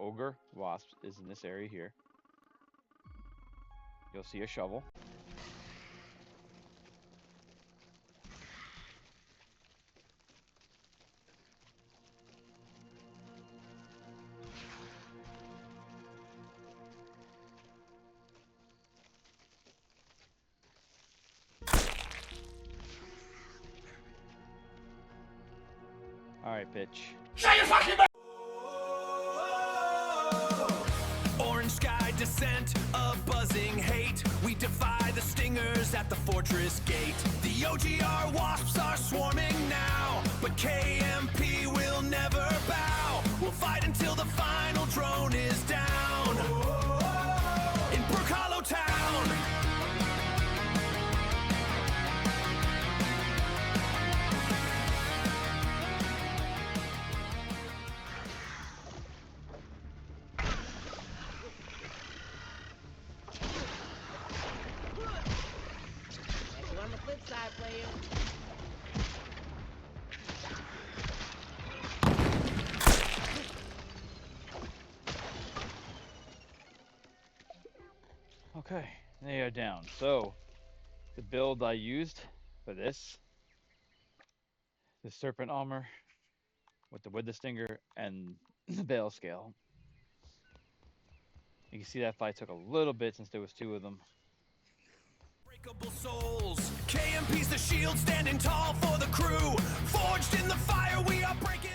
O.G.R.R Wasp is in this area here. You'll see a shovel. All right, bitch. Shut your fucking mouth! Orange sky descent, a buzzing hate. We defy the stingers at the fortress gate. The O.G.R.R wasps are swarming now, but KMP will never bow. We'll fight until the final drone is down. In Brook Hollow Town. On the flip side, player. Okay, they are down. So the build I used for this, the Serpent Armor with the Wither Stinger and the Bale Scale. You can see that fight took a little bit since there was 2 of them. Breakable souls. KMP's the shield standing tall for the crew. Forged in the fire, we are breaking.